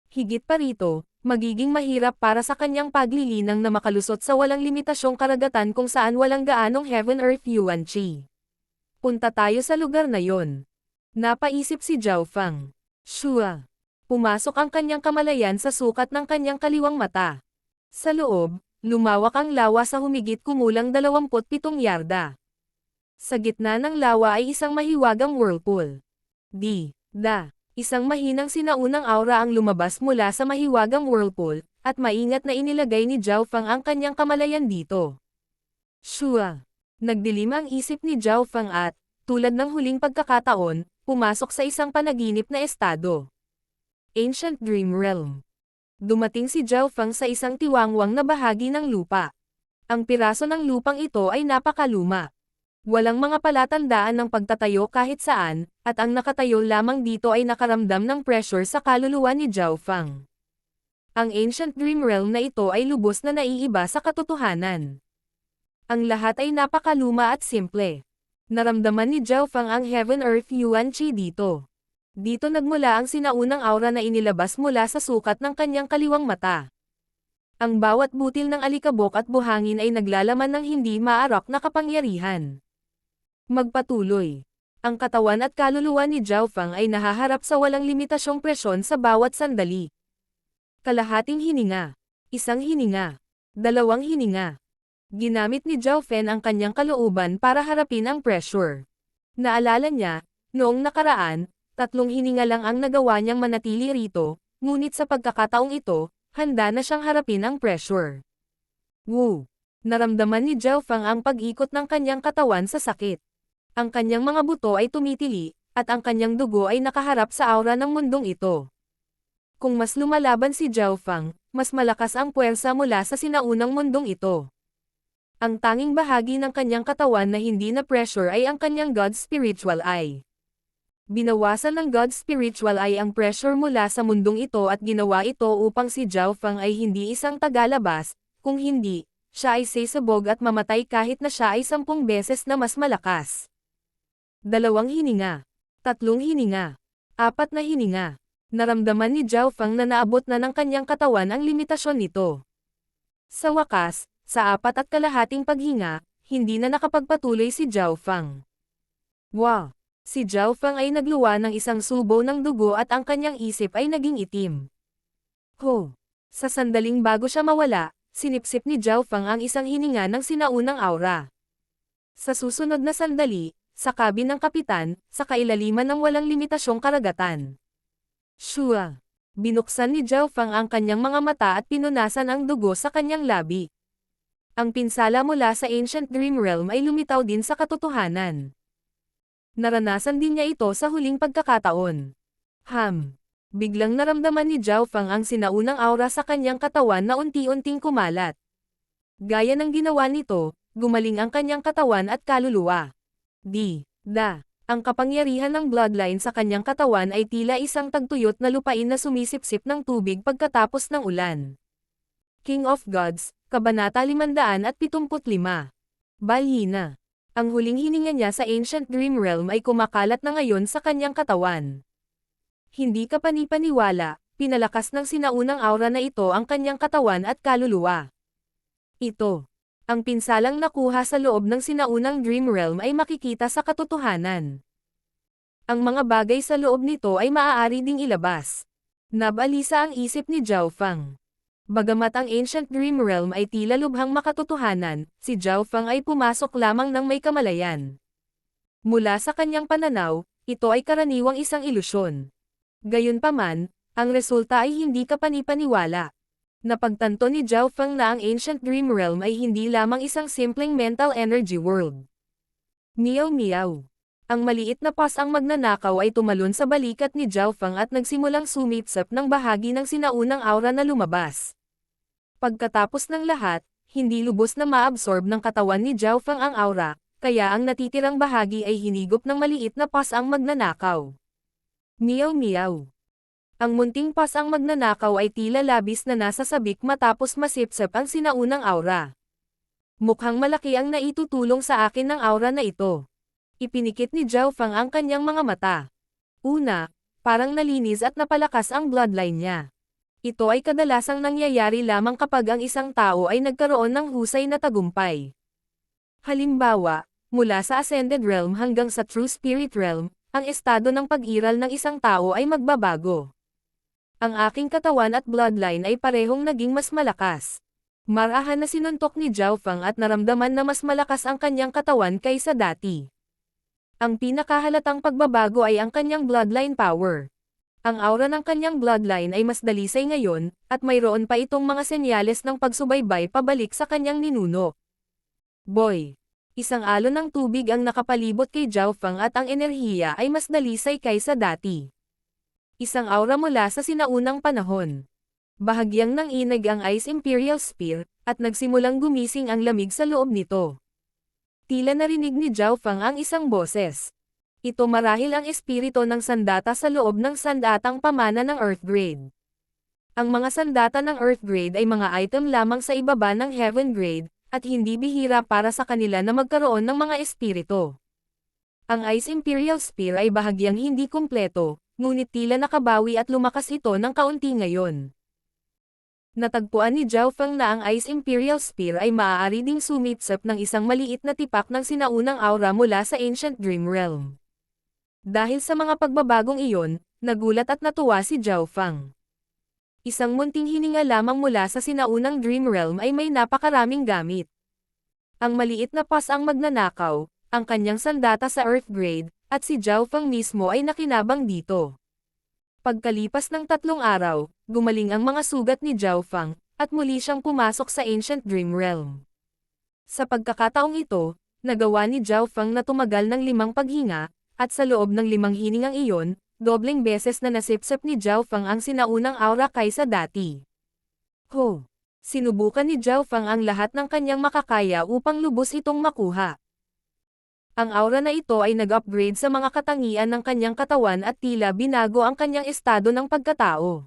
Higit pa rito, magiging mahirap para sa kanyang paglilinang na makalusot sa walang limitasyong karagatan kung saan walang gaanong Heaven Earth Yuan Chi. Punta tayo sa lugar na yon. Napaisip si Zhao Feng. Shua. Pumasok ang kanyang kamalayan sa sukat ng kanyang kaliwang mata. Sa loob, lumawak ang lawa sa humigit kumulang 27 yarda. Sa gitna ng lawa ay isang mahiwagang whirlpool. Isang mahinang sinaunang aura ang lumabas mula sa mahiwagang whirlpool, at maingat na inilagay ni Zhao Feng ang kanyang kamalayan dito. Shua. Nagdilim ang isip ni Zhao Feng at, tulad ng huling pagkakataon, pumasok sa isang panaginip na estado. Ancient Dream Realm. Dumating si Zhao Feng sa isang tiwangwang na bahagi ng lupa. Ang piraso ng lupang ito ay napakaluma. Walang mga palatandaan ng pagtatayo kahit saan, at ang nakatayo lamang dito ay nakaramdam ng pressure sa kaluluwa ni Zhao Feng. Ang Ancient Dream Realm na ito ay lubos na naiiba sa katotohanan. Ang lahat ay napakaluma at simple. Naramdaman ni Zhao Feng ang Heaven Earth Yuan Chi dito. Dito nagmula ang sinaunang aura na inilabas mula sa sukat ng kanyang kaliwang mata. Ang bawat butil ng alikabok at buhangin ay naglalaman ng hindi maarak na kapangyarihan. Magpatuloy. Ang katawan at kaluluwa ni Zhao Feng ay nahaharap sa walang limitasyong presyon sa bawat sandali. Kalahating hininga. Isang hininga. 2 hininga. Ginamit ni Zhao Feng ang kanyang kalooban para harapin ang pressure. Naalala niya, noong nakaraan, 3 hininga lang ang nagawa niyang manatili rito, ngunit sa pagkakataong ito, handa na siyang harapin ang pressure. Woo! Naramdaman ni Zhao Feng ang pag-ikot ng kanyang katawan sa sakit. Ang kanyang mga buto ay tumitili, at ang kanyang dugo ay nakaharap sa aura ng mundong ito. Kung mas lumalaban si Zhao Feng, mas malakas ang puwersa mula sa sinaunang mundong ito. Ang tanging bahagi ng kanyang katawan na hindi na pressure ay ang kanyang God's Spiritual Eye. Binawasan ng God's Spiritual Eye ang pressure mula sa mundong ito at ginawa ito upang si Zhao Feng ay hindi isang tagalabas, kung hindi, siya ay sasabog at mamatay kahit na siya ay 10 beses na mas malakas. 2 hininga. 3 hininga. 4 na hininga. Naramdaman ni Zhao Feng na naabot na ng kanyang katawan ang limitasyon nito. Sa wakas, sa 4.5 paghinga, hindi na nakapagpatuloy si Zhao Feng. Wow! Si Zhao Feng ay nagluwa ng isang subo ng dugo at ang kanyang isip ay naging itim. Sa sandaling bago siya mawala, sinipsip ni Zhao Feng ang isang hininga ng sinaunang aura. Sa susunod na sandali, sa cabin ng kapitan, sa kailaliman ng walang limitasyong karagatan. Shua! Binuksan ni Zhao Feng ang kanyang mga mata at pinunasan ang dugo sa kanyang labi. Ang pinsala mula sa Ancient Dream Realm ay lumitaw din sa katotohanan. Naranasan din niya ito sa huling pagkakataon. Biglang naramdaman ni Zhao Feng ang sinaunang aura sa kanyang katawan na unti-unting kumalat. Gaya ng ginawa nito, gumaling ang kanyang katawan at kaluluwa. Ang kapangyarihan ng bloodline sa kanyang katawan ay tila isang tagtuyot na lupain na sumisipsip ng tubig pagkatapos ng ulan. King of Gods, Kabanata 575. Balyina. Ang huling hininga niya sa Ancient Dream Realm ay kumakalat na ngayon sa kanyang katawan. Hindi kapanipaniwala, pinalakas ng sinaunang aura na ito ang kanyang katawan at kaluluwa. Ang pinsalang nakuha sa loob ng sinaunang Dream Realm ay makikita sa katotohanan. Ang mga bagay sa loob nito ay maaari ding ilabas. Nabalisa ang isip ni Zhao Feng. Bagamat ang Ancient Dream Realm ay tila lubhang makatotohanan, si Zhao Feng ay pumasok lamang ng may kamalayan. Mula sa kanyang pananaw, ito ay karaniwang isang ilusyon. Gayunpaman, ang resulta ay hindi kapanipaniwala. Napagtanto ni Zhao Feng na ang Ancient Dream Realm ay hindi lamang isang simpleng mental energy world. Meow meow. Ang maliit na pas ang magnanakaw ay tumalon sa balikat ni Zhao Feng at nagsimulang sumipsap ng bahagi ng sinaunang aura na lumabas. Pagkatapos ng lahat, hindi lubos na maabsorb ng katawan ni Zhao Feng ang aura, kaya ang natitirang bahagi ay hinigop ng maliit na pas ang magnanakaw. Meow meow. Ang munting pas ang magnanakaw ay tila labis na nasa sabik matapos masipsap ang sinaunang aura. Mukhang malaki ang naitutulong sa akin ng aura na ito. Ipinikit ni Zhao Feng ang kanyang mga mata. Una, parang nalinis at napalakas ang bloodline niya. Ito ay kadalasang nangyayari lamang kapag ang isang tao ay nagkaroon ng husay na tagumpay. Halimbawa, mula sa Ascended Realm hanggang sa True Spirit Realm, ang estado ng pag-iral ng isang tao ay magbabago. Ang aking katawan at bloodline ay parehong naging mas malakas. Marahan na sinuntok ni Zhao Feng at naramdaman na mas malakas ang kanyang katawan kaysa dati. Ang pinakahalatang pagbabago ay ang kanyang bloodline power. Ang aura ng kanyang bloodline ay mas dalisay ngayon, at mayroon pa itong mga senyales ng pagsubaybay pabalik sa kanyang ninuno. Boy! Isang alon ng tubig ang nakapalibot kay Zhao Feng at ang enerhiya ay mas dalisay kaysa dati. Isang aura mula sa sinaunang panahon. Bahagyang nanginig ang Ice Imperial Spear, at nagsimulang gumising ang lamig sa loob nito. Tila narinig ni Zhao Feng ang isang boses. Ito marahil ang espiritu ng sandata sa loob ng sandatang pamana ng Earth Grade. Ang mga sandata ng Earth Grade ay mga item lamang sa ibaba ng Heaven Grade, at hindi bihira para sa kanila na magkaroon ng mga espiritu. Ang Ice Imperial Spear ay bahagyang hindi kumpleto, ngunit tila nakabawi at lumakas ito ng kaunti ngayon. Natagpuan ni Zhao Feng na ang Ice Imperial Spear ay maaari ding sumipsap ng isang maliit na tipak ng sinaunang aura mula sa Ancient Dream Realm. Dahil sa mga pagbabagong iyon, nagulat at natuwa si Zhao Feng. Isang munting hininga lamang mula sa sinaunang Dream Realm ay may napakaraming gamit. Ang maliit na pas ang magnanakaw, ang kanyang sandata sa Earth Grade, at si Zhao Feng mismo ay nakinabang dito. Pagkalipas ng 3 araw, gumaling ang mga sugat ni Zhao Feng, at muli siyang pumasok sa Ancient Dream Realm. Sa pagkakataong ito, nagawa ni Zhao Feng na tumagal ng 5 paghinga, at sa loob ng 5 hiningang iyon, dobleng beses na nasipsip ni Zhao Feng ang sinaunang aura kaysa dati. Ho! Sinubukan ni Zhao Feng ang lahat ng kanyang makakaya upang lubos itong makuha. Ang aura na ito ay nag-upgrade sa mga katangian ng kanyang katawan at tila binago ang kanyang estado ng pagkatao.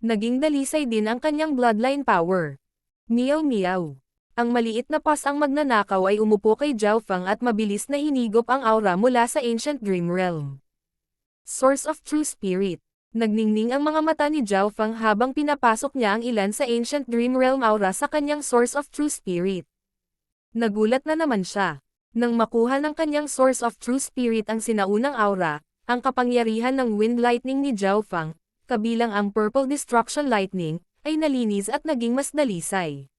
Naging dalisay din ang kanyang bloodline power. Meow meow. Ang maliit na pas ang magnanakaw ay umupo kay Zhao Feng at mabilis na hinigop ang aura mula sa Ancient Dream Realm. Source of True Spirit. Nagningning ang mga mata ni Zhao Feng habang pinapasok niya ang ilan sa Ancient Dream Realm aura sa kanyang Source of True Spirit. Nagulat na naman siya. Nang makuha ng kanyang Source of True Spirit ang sinaunang aura, ang kapangyarihan ng Wind Lightning ni Zhao Feng, kabilang ang Purple Destruction Lightning, ay nalinis at naging mas dalisay.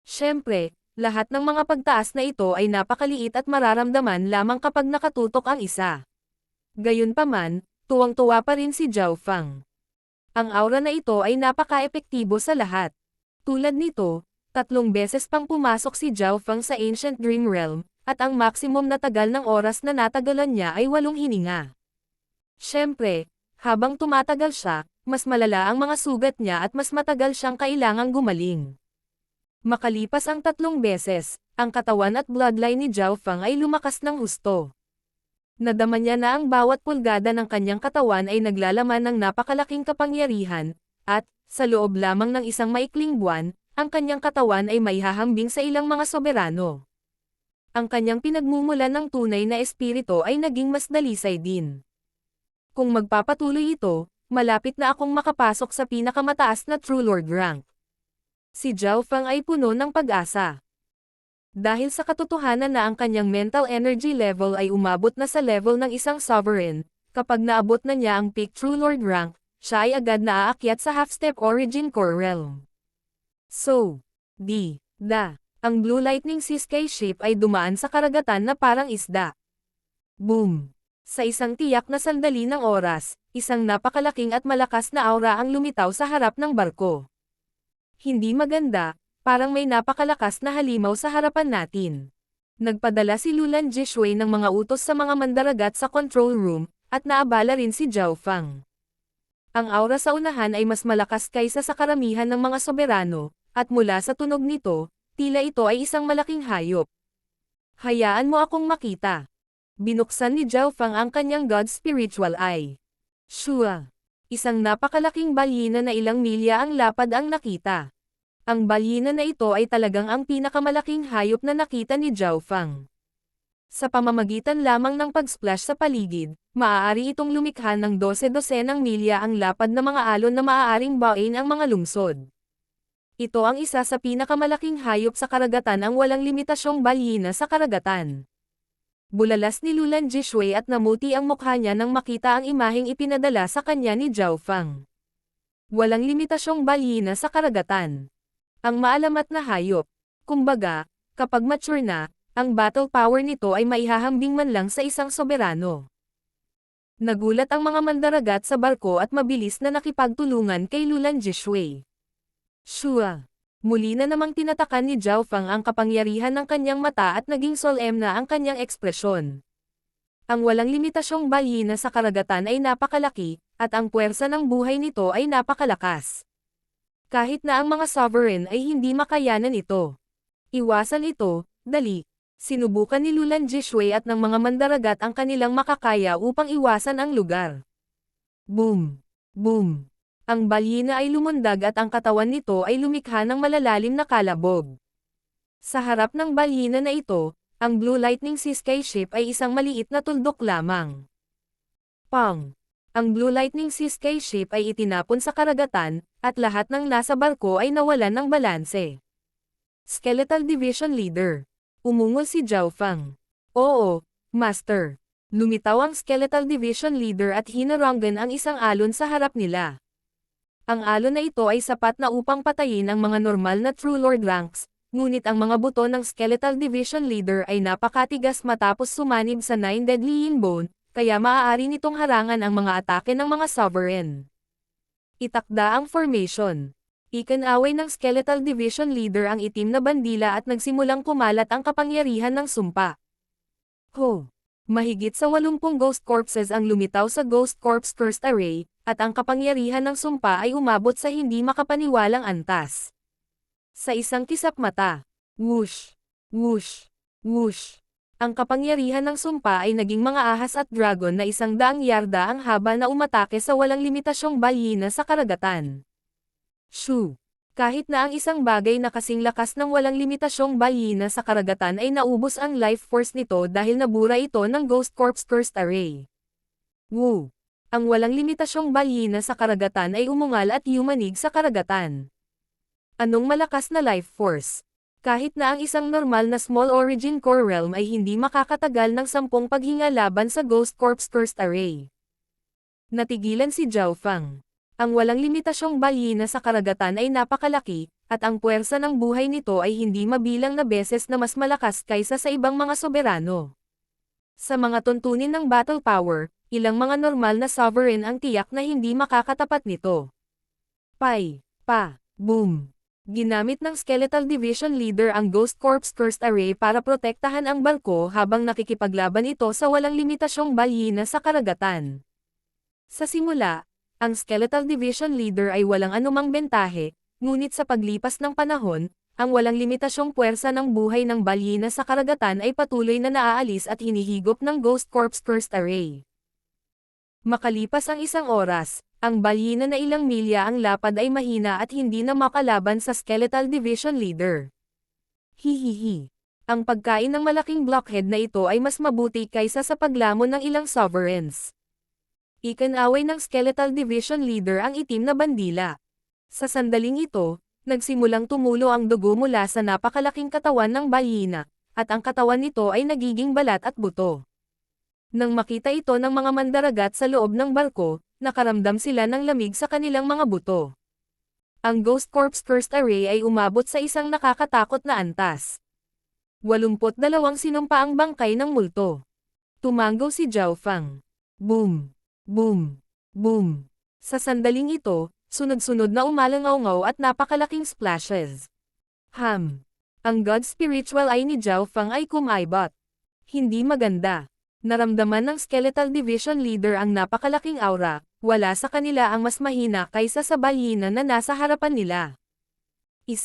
Siyempre, lahat ng mga pagtaas na ito ay napakaliit at mararamdaman lamang kapag nakatutok ang isa. Gayunpaman, tuwang-tuwa pa rin si Zhao Feng. Ang aura na ito ay napaka-epektibo sa lahat. Tulad nito, 3 beses pang pumasok si Zhao Feng sa Ancient Dream Realm, at ang maximum na tagal ng oras na natagalan niya ay 8 hininga. Siyempre, habang tumatagal siya, mas malala ang mga sugat niya at mas matagal siyang kailangang gumaling. Makalipas ang 3 beses, ang katawan at bloodline ni Zhao Feng ay lumakas ng husto. Nadama niya na ang bawat pulgada ng kanyang katawan ay naglalaman ng napakalaking kapangyarihan, at, sa loob lamang ng isang maikling buwan, ang kanyang katawan ay maihahambing sa ilang mga soberano. Ang kanyang pinagmumulan ng tunay na espiritu ay naging mas dalisay din. Kung magpapatuloy ito, malapit na akong makapasok sa pinakamataas na True Lord rank. Si Zhao Feng ay puno ng pag-asa. Dahil sa katotohanan na ang kanyang mental energy level ay umabot na sa level ng isang sovereign, kapag naabot na niya ang peak True Lord rank, siya ay agad na aakyat sa half-step Origin Core Realm. So, ang Blue Lightning Siskai ship ay dumaan sa karagatan na parang isda. Boom! Sa isang tiyak na sandali ng oras, isang napakalaking at malakas na aura ang lumitaw sa harap ng barko. Hindi maganda, parang may napakalakas na halimaw sa harapan natin. Nagpadala si Lulan Jishui ng mga utos sa mga mandaragat sa control room, at naabala rin si Zhao Fang. Ang aura sa unahan ay mas malakas kaysa sa karamihan ng mga soberano, at mula sa tunog nito, tila ito ay isang malaking hayop. Hayaan mo akong makita. Binuksan ni Zhao Fang ang kanyang God's Spiritual Eye. Shua! Isang napakalaking balyina na ilang milya ang lapad ang nakita. Ang balyina na ito ay talagang ang pinakamalaking hayop na nakita ni Zhao Fang. Sa pamamagitan lamang ng pag-splash sa paligid, maaari itong lumikha ng 12-dosenang milya ang lapad na mga alon na maaaring bawain ang mga lungsod. Ito ang isa sa pinakamalaking hayop sa karagatan, ang walang limitasyong balyina sa karagatan. Bulalas ni Lulan Jishui at namuti ang mukha niya nang makita ang imaheng ipinadala sa kanya ni Zhao Fang. Walang limitasyong balyina sa karagatan. Ang maalamat na hayop. Kumbaga, kapag mature na, ang battle power nito ay maihahambing man lang sa isang soberano. Nagulat ang mga mandaragat sa barko at mabilis na nakipagtulungan kay Lulan Jishui. Shua! Muli na namang tinatakan ni Zhao Fang ang kapangyarihan ng kanyang mata at naging solemn na ang kanyang ekspresyon. Ang walang limitasyong balyina sa karagatan ay napakalaki, at ang puwersa ng buhay nito ay napakalakas. Kahit na ang mga sovereign ay hindi makayanan ito. Iwasan ito, dali. Sinubukan ni Lulan Jishui at ng mga mandaragat ang kanilang makakaya upang iwasan ang lugar. Boom! Boom! Ang balyina ay lumundag at ang katawan nito ay lumikha ng malalalim na kalabog. Sa harap ng balyina na ito, ang Blue Lightning Sea Sky Ship ay isang maliit na tuldok lamang. Pang! Ang Blue Lightning Sea Sky Ship ay itinapon sa karagatan, at lahat ng nasa barko ay nawalan ng balanse. Skeletal Division Leader. Umungol si Zhao Fang. Oo, Master. Lumitaw ang Skeletal Division Leader at hinarangan ang isang alon sa harap nila. Ang alon na ito ay sapat na upang patayin ang mga normal na True Lord ranks, ngunit ang mga buto ng Skeletal Division Leader ay napakatigas matapos sumanib sa 9 Deadly Yin Bone, kaya maaari nitong harangan ang mga atake ng mga sovereign. Itakda ang formation. Ikinaway ng Skeletal Division Leader ang itim na bandila at nagsimulang kumalat ang kapangyarihan ng sumpa. Ho! Mahigit sa 80 Ghost Corpses ang lumitaw sa Ghost Corpse Cursed Array, at ang kapangyarihan ng sumpa ay umabot sa hindi makapaniwalang antas. Sa isang kisap mata, whoosh, whoosh, whoosh. Ang kapangyarihan ng sumpa ay naging mga ahas at dragon na 100 yarda ang haba na umatake sa walang limitasyong balyina sa karagatan. Shoo! Kahit na ang isang bagay na kasing lakas ng walang limitasyong balyina sa karagatan ay naubos ang life force nito dahil nabura ito ng Ghost Corpse Cursed Array. Woo! Ang walang limitasyong balyina sa karagatan ay umungal at yumanig sa karagatan. Anong malakas na life force? Kahit na ang isang normal na Small Origin Core Realm ay hindi makakatagal ng 10 paghinga laban sa Ghost Corpse Cursed Array. Natigilan si Zhao Fang. Ang walang limitasyong balyina sa karagatan ay napakalaki, at ang puwersa ng buhay nito ay hindi mabilang na beses na mas malakas kaysa sa ibang mga soberano. Sa mga tuntunin ng battle power, ilang mga normal na sovereign ang tiyak na hindi makakatapat nito. Boom! Ginamit ng Skeletal Division Leader ang Ghost Corpse Cursed Array para protektahan ang barko habang nakikipaglaban ito sa walang limitasyong balyina sa karagatan. Sa simula, ang Skeletal Division Leader ay walang anumang bentahe, ngunit sa paglipas ng panahon, ang walang limitasyong puwersa ng buhay ng balyina sa karagatan ay patuloy na naaalis at hinihigop ng Ghost Corpse Cursed Array. Makalipas ang isang oras, ang balyina na ilang milya ang lapad ay mahina at hindi na makalaban sa Skeletal Division Leader. Hihihi. Ang pagkain ng malaking blockhead na ito ay mas mabuti kaysa sa paglamon ng ilang sovereigns. Ikinaway ng Skeletal Division Leader ang itim na bandila. Sa sandaling ito, nagsimulang tumulo ang dugo mula sa napakalaking katawan ng balyina, at ang katawan nito ay nagiging balat at buto. Nang makita ito ng mga mandaragat sa loob ng barko, nakaramdam sila ng lamig sa kanilang mga buto. Ang Ghost Corpse Cursed Array ay umabot sa isang nakakatakot na antas. 82 sinumpa ang bangkay ng multo. Tumango si Zhao Fang. Boom! Boom! Boom! Sa sandaling ito, sunod-sunod na umalangaw-ngaw at napakalaking splashes. Ang God Spiritual Eye ni Zhao Fang ay kumaibot. Hindi maganda. Naramdaman ng Skeletal Division Leader ang napakalaking aura, wala sa kanila ang mas mahina kaysa sa balyina na nasa harapan nila. 1,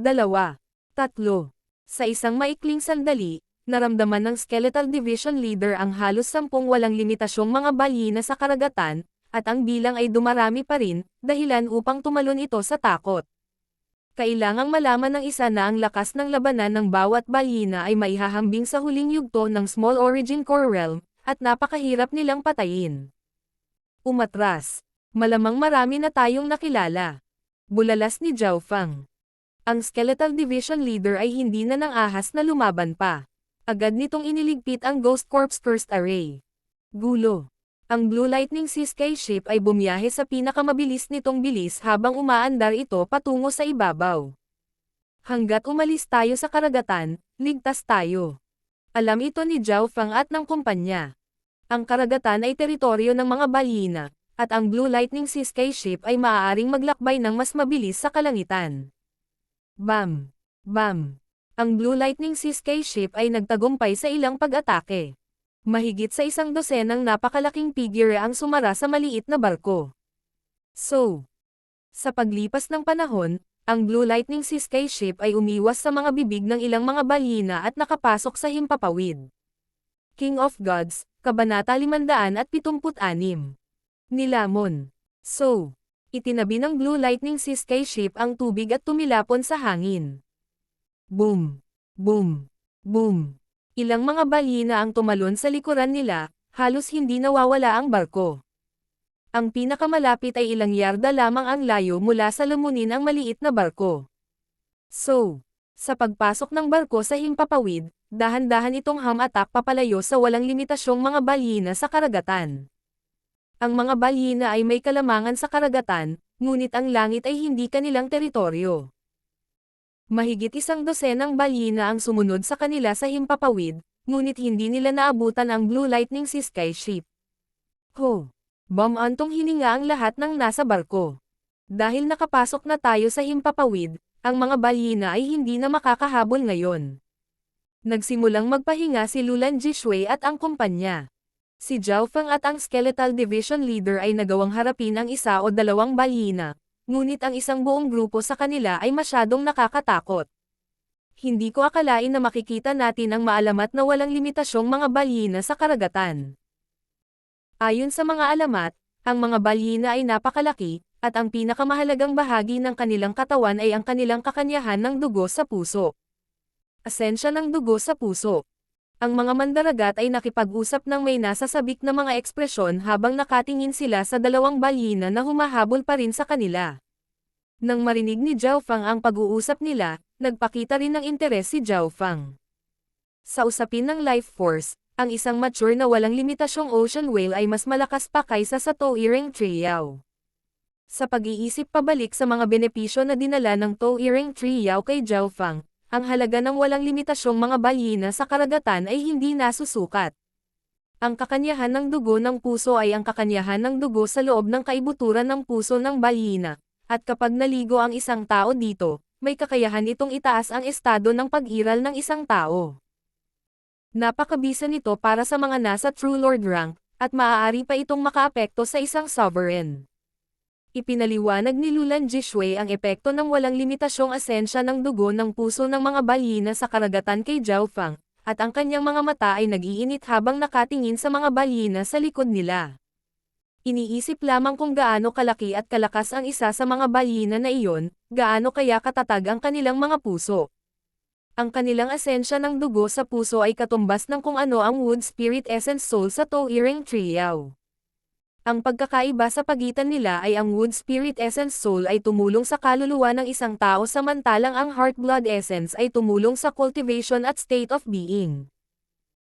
2, 3. Sa isang maikling sandali, naramdaman ng Skeletal Division Leader ang halos 10 walang limitasyong mga balyina sa karagatan, at ang bilang ay dumarami pa rin, dahilan upang tumalon ito sa takot. Kailangang malaman ng isa na ang lakas ng labanan ng bawat balyina ay maihahambing sa huling yugto ng Small Origin Core Realm, at napakahirap nilang patayin. Umatras. Malamang marami na tayong nakilala. Bulalas ni Zhao Fang. Ang Skeletal Division Leader ay hindi na nang ahas na lumaban pa. Agad nitong iniligpit ang Ghost Corp's First Array. Gulo. Ang Blue Lightning Sky Ship ay bumiyahe sa pinakamabilis nitong bilis habang umaandar ito patungo sa ibabaw. Hanggat umalis tayo sa karagatan, ligtas tayo. Alam ito ni Zhao Fang at ng kumpanya. Ang karagatan ay teritoryo ng mga balyina, at ang Blue Lightning Sky Ship ay maaaring maglakbay ng mas mabilis sa kalangitan. Bam! Bam! Ang Blue Lightning Sky Ship ay nagtagumpay sa ilang pag-atake. Mahigit sa 100 napakalaking figure ang sumara sa maliit na barko. Sa paglipas ng panahon, ang Blue Lightning Sky Ship ay umiwas sa mga bibig ng ilang mga balyina at nakapasok sa himpapawid. King of Gods, Kabanata 576. Nilamon. Itinabi ng Blue Lightning Sky Ship ang tubig at tumilapon sa hangin. Boom! Boom! Boom! Ilang mga balyina ang tumalon sa likuran nila, halos hindi nawawala ang barko. Ang pinakamalapit ay ilang yarda lamang ang layo mula sa lamunin ang maliit na barko. Sa pagpasok ng barko sa himpapawid, dahan-dahan itong ham-attack papalayo sa walang limitasyong mga balyina sa karagatan. Ang mga balyina ay may kalamangan sa karagatan, ngunit ang langit ay hindi kanilang teritoryo. Mahigit 100 balyina ang sumunod sa kanila sa himpapawid, ngunit hindi nila naabutan ang Blue Lightning Sky Ship. Bamantong hininga ang lahat ng nasa barko. Dahil nakapasok na tayo sa himpapawid, ang mga balyina ay hindi na makakahabol ngayon. Nagsimulang magpahinga si Lulan Jishui at ang kumpanya. Si Zhao Fang at ang Skeletal Division Leader ay nagawang harapin ang 1 o 2 balyina, ngunit ang isang buong grupo sa kanila ay masyadong nakakatakot. Hindi ko akalain na makikita natin ang maalamat na walang limitasyong mga balyina sa karagatan. Ayon sa mga alamat, ang mga balyina ay napakalaki, at ang pinakamahalagang bahagi ng kanilang katawan ay ang kanilang kakanyahan ng dugo sa puso. Asensya ng dugo sa puso. Ang mga mandaragat ay nakipag-usap ng may nasasabik na mga ekspresyon habang nakatingin sila sa 2 balyina na humahabol pa rin sa kanila. Nang marinig ni Zhao Fang ang pag-uusap nila, nagpakita rin ng interes si Zhao Fang. Sa usapin ng life force, ang isang mature na walang limitasyong ocean whale ay mas malakas pa kaysa sa Toh-Ireng Triao. Sa pag-iisip pabalik sa mga benepisyo na dinala ng Toh-Ireng Triao kay Zhao Fang, ang halaga ng walang limitasyong mga balyina sa karagatan ay hindi nasusukat. Ang kakanyahan ng dugo ng puso ay ang kakanyahan ng dugo sa loob ng kaibuturan ng puso ng balyina, at kapag naligo ang isang tao dito, may kakayahan itong itaas ang estado ng pag-iral ng isang tao. Napakabisa nito para sa mga nasa True Lord rank, at maaari pa itong makaapekto sa isang sovereign. Ipinaliwanag ni Lulan Jishui ang epekto ng walang limitasyong asensya ng dugo ng puso ng mga balyina sa karagatan kay Zhao Fang, at ang kanyang mga mata ay nag-iinit habang nakatingin sa mga balyina sa likod nila. Iniisip lamang kung gaano kalaki at kalakas ang isa sa mga balyina na iyon, gaano kaya katatag ang kanilang mga puso. Ang kanilang asensya ng dugo sa puso ay katumbas ng kung ano ang Wood Spirit Essence Soul sa Toh-Ireng Triao. Ang pagkakaiba sa pagitan nila ay ang Wood Spirit Essence Soul ay tumulong sa kaluluwa ng isang tao samantalang ang Heart Blood Essence ay tumulong sa cultivation at state of being.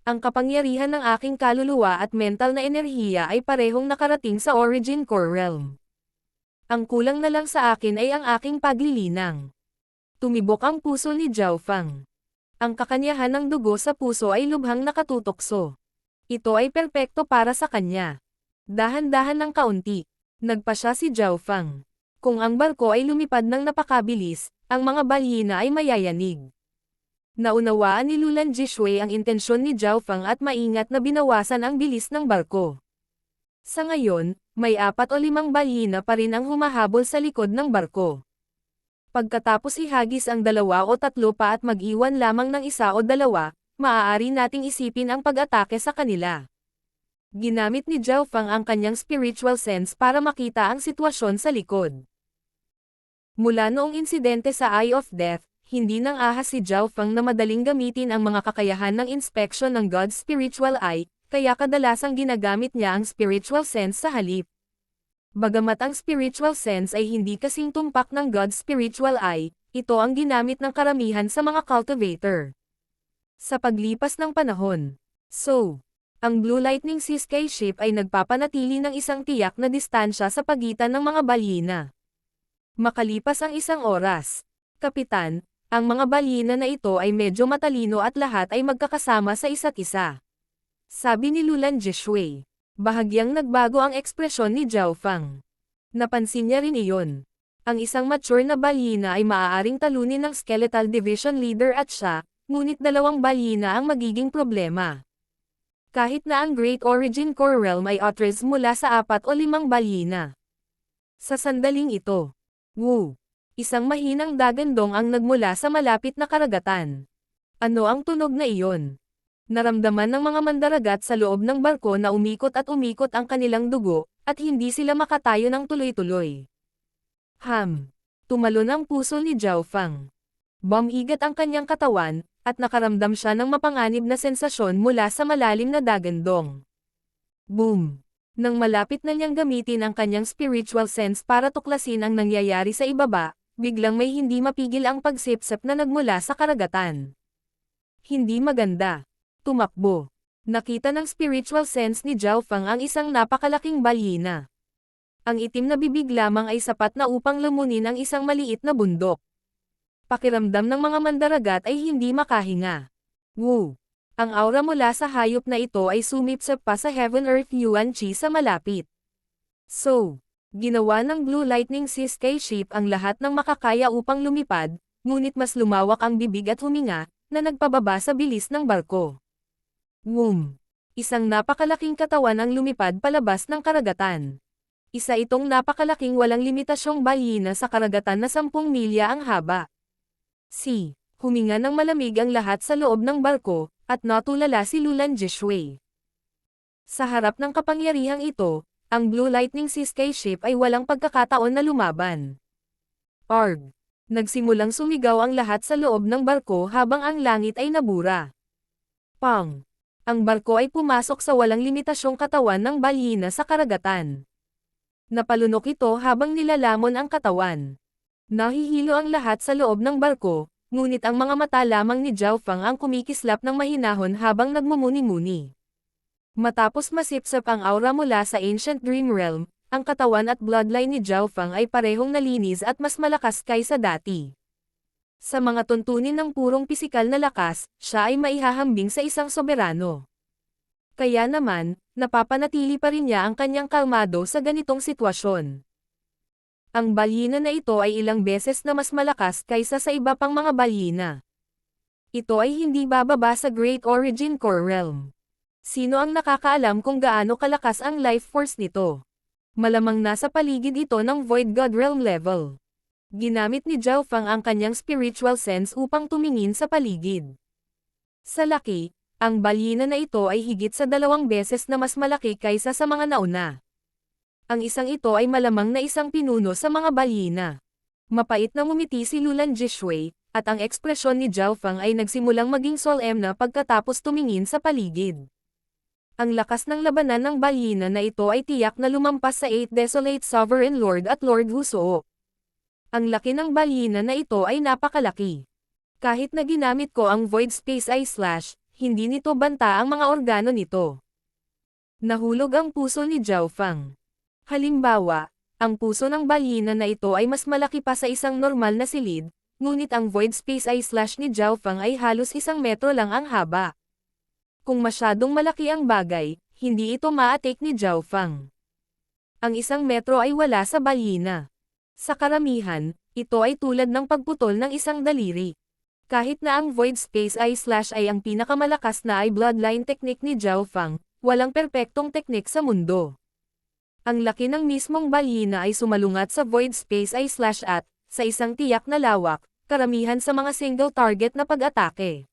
Ang kapangyarihan ng aking kaluluwa at mental na enerhiya ay parehong nakarating sa Origin Core Realm. Ang kulang na lang sa akin ay ang aking paglilinang. Tumibok ang puso ni Zhao Fang. Ang kakanyahan ng dugo sa puso ay lubhang nakatutokso. Ito ay perpekto para sa kanya. Dahan-dahan ng kaunti. Nagpa siya si Zhao Feng. Kung ang barko ay lumipad ng napakabilis, ang mga balyina ay mayayanig. Naunawaan ni Lulan Jishui ang intensyon ni Zhao Feng at maingat na binawasan ang bilis ng barko. Sa ngayon, may 4 o 5 balyina pa rin ang humahabol sa likod ng barko. Pagkatapos ihagis ang 2 o 3 pa at mag-iwan lamang ng 1 o 2, maaari nating isipin ang pag-atake sa kanila. Ginamit ni Zhao Feng ang kanyang spiritual sense para makita ang sitwasyon sa likod. Mula noong insidente sa Eye of Death, hindi nang ahas si Zhao Feng na madaling gamitin ang mga kakayahan ng inspection ng God's spiritual eye, kaya kadalasang ginagamit niya ang spiritual sense sa halip. Bagamat ang spiritual sense ay hindi kasing tumpak ng God's spiritual eye, ito ang ginamit ng karamihan sa mga cultivator. Sa paglipas ng panahon, ang Blue Lightning Sea Skyship ay nagpapanatili ng isang tiyak na distansya sa pagitan ng mga balyina. Makalipas ang 1 oras, Kapitan, ang mga balyina na ito ay medyo matalino at lahat ay magkakasama sa isa't isa. Sabi ni Lulan Jishui. Bahagyang nagbago ang ekspresyon ni Zhao Feng. Napansin niya rin iyon. Ang isang mature na balyina ay maaaring talunin ng Skeletal Division Leader at siya, ngunit 2 balyina ang magiging problema. Kahit na ang Great Origin Core Realm ay authorized mula sa 4 o 5 balyina. Sa sandaling ito, isang mahinang dagandong ang nagmula sa malapit na karagatan. Ano ang tunog na iyon? Naramdaman ng mga mandaragat sa loob ng barko na umikot at umikot ang kanilang dugo, at hindi sila makatayo ng tuloy-tuloy. Tumalon ang puso ni Zhao Feng. Bumigat ang kanyang katawan, at nakaramdam siya ng mapanganib na sensasyon mula sa malalim na dagandong. Boom! Nang malapit na niyang gamitin ang kanyang spiritual sense para tuklasin ang nangyayari sa ibaba, biglang may hindi mapigil ang pagsipsip na nagmula sa karagatan. Hindi maganda. Tumakbo. Nakita ng spiritual sense ni Zhao Feng ang isang napakalaking balyina. Ang itim na bibig lamang ay sapat na upang lamunin ang isang maliit na bundok. Pakiramdam ng mga mandaragat ay hindi makahinga. Ang aura mula sa hayop na ito ay sumipsip pa sa Heaven Earth Yuan Chi sa malapit. Ginawa ng Blue Lightning Sea Skyship ang lahat ng makakaya upang lumipad, ngunit mas lumawak ang bibig at huminga, na nagpababa sa bilis ng barko. Isang napakalaking katawan ang lumipad palabas ng karagatan. Isa itong napakalaking walang limitasyong balyina sa karagatan na 10 milya ang haba. Huminga ng malamig ang lahat sa loob ng barko, at natulala si Lulan Jishui. Sa harap ng kapangyarihang ito, ang Blue Lightning Sea Skyship ay walang pagkakataon na lumaban. Nagsimulang sumigaw ang lahat sa loob ng barko habang ang langit ay nabura. Ang barko ay pumasok sa walang limitasyong katawan ng balyina sa karagatan. Napalunok ito habang nilalamon ang katawan. Nahihilo ang lahat sa loob ng barko, ngunit ang mga mata lamang ni Zhao Feng ang kumikislap ng mahinahon habang nagmumuni-muni. Matapos masipsip ang aura mula sa Ancient Dream Realm, ang katawan at bloodline ni Zhao Feng ay parehong nalinis at mas malakas kaysa dati. Sa mga tuntunin ng purong pisikal na lakas, siya ay maihahambing sa isang soberano. Kaya naman, napapanatili pa rin niya ang kanyang kalmado sa ganitong sitwasyon. Ang balyina na ito ay ilang beses na mas malakas kaysa sa iba pang mga balyina. Ito ay hindi bababa sa Great Origin Core Realm. Sino ang nakakaalam kung gaano kalakas ang life force nito? Malamang nasa paligid ito ng Void God Realm level. Ginamit ni Zhao Feng ang kanyang spiritual sense upang tumingin sa paligid. Sa laki, ang balyina na ito ay higit sa 2 beses na mas malaki kaysa sa mga nauna. Ang isang ito ay malamang na isang pinuno sa mga balyina. Mapait na ngumiti si Lulan Jishui, at ang ekspresyon ni Zhao Feng ay nagsimulang maging solemn na pagkatapos tumingin sa paligid. Ang lakas ng labanan ng balyina na ito ay tiyak na lumampas sa 8 Desolate Sovereign Lord at Lord Husuo. Ang laki ng balyina na ito ay napakalaki. Kahit na ginamit ko ang Void Space Eye Slash, hindi nito banta ang mga organo nito. Nahulog ang puso ni Zhao Feng. Halimbawa, ang puso ng balyina na ito ay mas malaki pa sa isang normal na silid, ngunit ang Void Space Eye Slash ni Zhao Feng ay halos 1 metro lang ang haba. Kung masyadong malaki ang bagay, hindi ito ma-take ni Zhao Fang. Ang 1 metro ay wala sa balyina. Sa karamihan, ito ay tulad ng pagputol ng isang daliri. Kahit na ang void space ay ang pinakamalakas na ay bloodline technique ni Zhao Fang, walang perpektong teknik sa mundo. Ang laki ng mismong balyina ay sumalungat sa void space at, sa isang tiyak na lawak, karamihan sa mga single target na pag-atake.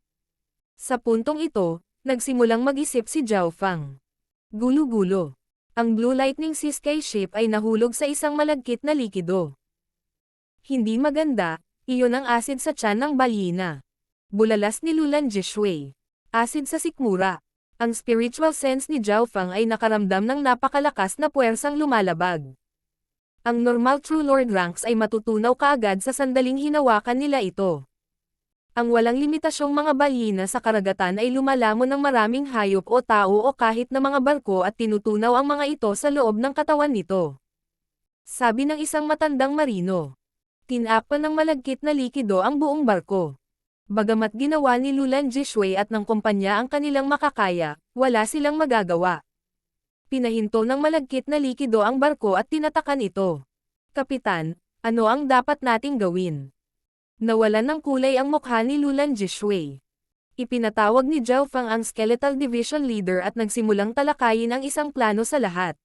Sa puntong ito, nagsimulang mag-isip si Zhao Fang. Gulo-gulo. Ang Blue Lightning Sky Ship ay nahulog sa isang malagkit na likido. Hindi maganda, iyon ang acid sa tiyan ng balyina. Bulalas ni Lulan Jishui. Acid sa sikmura. Ang spiritual sense ni Zhao Fang ay nakaramdam ng napakalakas na puwersang lumalabag. Ang normal True Lord ranks ay matutunaw kaagad sa sandaling hinawakan nila ito. Ang walang limitasyong mga balyina sa karagatan ay lumalamon ng maraming hayop o tao o kahit na mga barko at tinutunaw ang mga ito sa loob ng katawan nito. Sabi ng isang matandang marino. Tinakpan ng malagkit na likido ang buong barko. Bagamat ginawa ni Lulan Jishui at ng kumpanya ang kanilang makakaya, wala silang magagawa. Pinahinto ng malagkit na likido ang barko at tinatakan ito. Kapitan, ano ang dapat nating gawin? Nawalan ng kulay ang mukha ni Lulan Jishui. Ipinatawag ni Zhao Fang ang Skeletal Division Leader at nagsimulang talakayin ang isang plano sa lahat.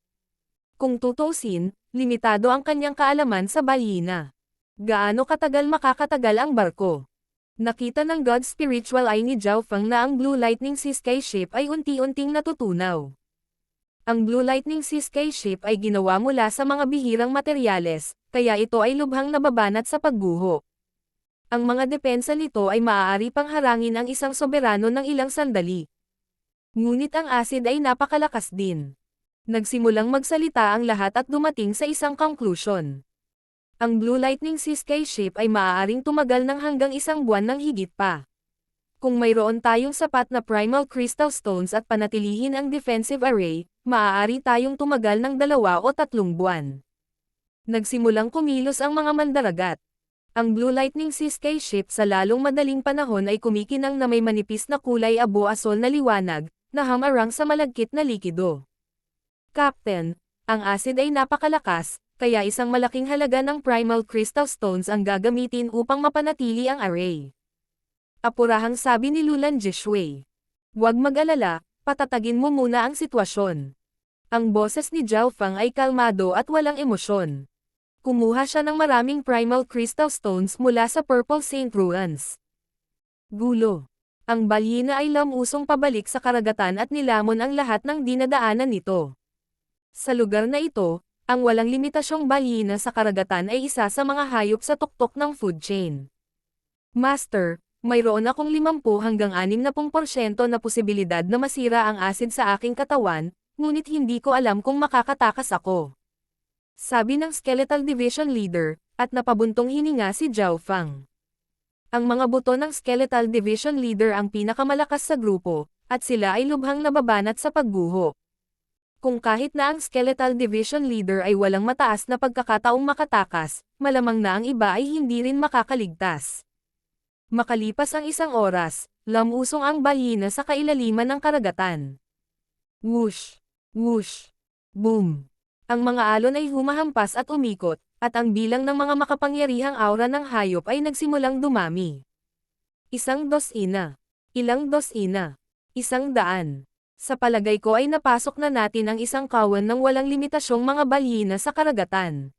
Kung tutuusin, limitado ang kanyang kaalaman sa balyina. Gaano katagal makakatagal ang barko? Nakita ng God Spiritual Eye ni Zhao Fang na ang Blue Lightning Sky Ship ay unti-unting natutunaw. Ang Blue Lightning Sky Ship ay ginawa mula sa mga bihirang materyales, kaya ito ay lubhang nababanat sa pagguho. Ang mga depensa nito ay maaari pang harangin ang isang soberano ng ilang sandali. Ngunit ang acid ay napakalakas din. Nagsimulang magsalita ang lahat at dumating sa isang conclusion. Ang Blue Lightning Sky Ship ay maaaring tumagal ng hanggang 1 buwan ng higit pa. Kung mayroon tayong sapat na Primal Crystal Stones at panatilihin ang defensive array, maaari tayong tumagal ng 2 o 3 buwan. Nagsimulang kumilos ang mga mandaragat. Ang Blue Lightning Sky Ship sa lalong madaling panahon ay kumikinang na may manipis na kulay abo-asol na liwanag, na hamarang sa malagkit na likido. Captain, ang acid ay napakalakas, kaya isang malaking halaga ng Primal Crystal Stones ang gagamitin upang mapanatili ang array. Apurahang sabi ni Lulan Jishui. Huwag mag-alala, patatagin mo muna ang sitwasyon. Ang boses ni Zhao Fang ay kalmado at walang emosyon. Kumuha siya ng maraming Primal Crystal Stones mula sa Purple Saint Ruins. Gulo. Ang balyina ay lamusong pabalik sa karagatan at nilamon ang lahat ng dinadaanan nito. Sa lugar na ito, ang walang limitasyong balyina sa karagatan ay isa sa mga hayop sa tuktok ng food chain. Master, mayroon akong 50 hanggang 60% na posibilidad na masira ang acid sa aking katawan, ngunit hindi ko alam kung makakatakas ako. Sabi ng Skeletal Division Leader, at napabuntong hininga si Zhao Fang. Ang mga buto ng Skeletal Division Leader ang pinakamalakas sa grupo, at sila ay lubhang nababanat sa pagguho. Kung kahit na ang Skeletal Division Leader ay walang mataas na pagkakataong makatakas, malamang na ang iba ay hindi rin makakaligtas. Makalipas ang 1 oras, lamusong ang balyina sa kailaliman ng karagatan. Whoosh! Whoosh! Boom! Ang mga alon ay humahampas at umikot, at ang bilang ng mga makapangyarihang aura ng hayop ay nagsimulang dumami. 100, ilang dosina, 100. Sa palagay ko ay napasok na natin ang isang kawan ng walang limitasyong mga balyina sa karagatan.